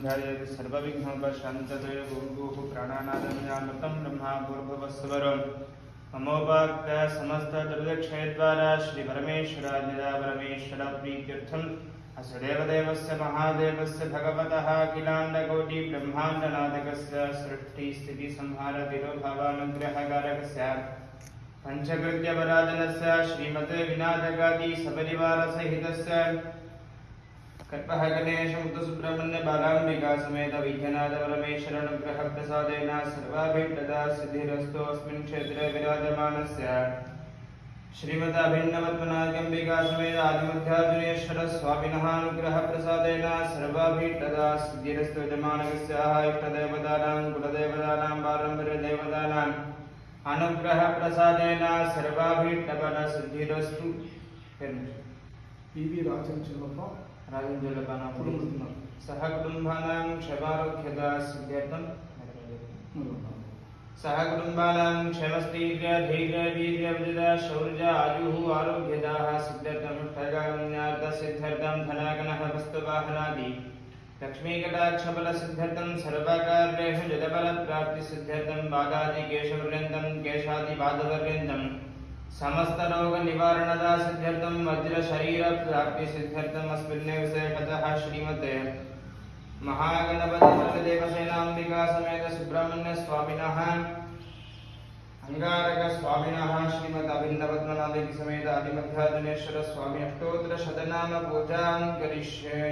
ध्यायेत् सर्वविघ्नोपशान्तये गुरुः प्राणानादमयामृतं ब्रह्मा भूर्भुवस्सुवरं ममोपात्त समस्तदुर्दक्षयद्वारा श्रीपरमेश्वराज्ञया परमेश्वरप्रीत्यर्थम् असदेवदेवस्य महादेवस्य भगवतः अखिलाण्डकोटिब्रह्माण्डनाथकस्य सृष्टिस्थितिसंहारतिरोभावानुग्रहकारकस्य पञ्चकृत्यपराधनस्य श्रीमते विनायकादि सपरिवारसहितस्य कल्पः गणेशमुक्तसुब्रह्मण्य बालाम्बिका समेत वैद्यनाथ परमेश्वरानुग्रहप्रसादेन सर्वाभिप्रदा सिद्धिरस्तु अस्मिन् क्षेत्रे विराजमानस्य श्रीमताभिन्नवत्मनाथम्बिका समेत आदिमध्यार्जुनेश्वर स्वामिनः अनुग्रहप्रसादेन सर्वाभिप्रदा सिद्धिरस्तु यजमानकस्याः इष्टदेवतानां कुलदेवतानां पारम्पर्यदेवतानाम् अनुग्रहप्रसादेन सर्वाभिप्रदा सिद्धिरस्तु। पी.वी. राजन राजन सह कुटुंबानां क्षमारोग्यता सिद्ध्यर्थं सह कुटुंबानां क्षमस्तीर्य धैर्य वीर्य विजय शौर्य आयुः आरोग्यताः सिद्ध्यर्थं ठगान्यार्थ सिद्ध्यर्थं धनागणः वस्तुवाहनादि लक्ष्मीकटाक्षबल सिद्ध्यर्थं सर्वकार्येषु जडबल प्राप्ति सिद्ध्यर्थं बाधादि केशपर्यन्तं केशादिपादपर्यन्तं समस्त रोग निवारणदा सिद्ध्यर्थं वज्र शरीर प्राप्ति सिद्ध्यर्थं अस्मिन् विशेषतः श्रीमते महागणपति देवसेनाम्बिका समेत सुब्रह्मण्य स्वामिनः अंगारक स्वामिनः श्रीमद अभिन्नपद्मनाभेति समेत आदिमध्यार्जुनेश्वर स्वामी अष्टोत्तर शतनाम पूजां करिष्ये।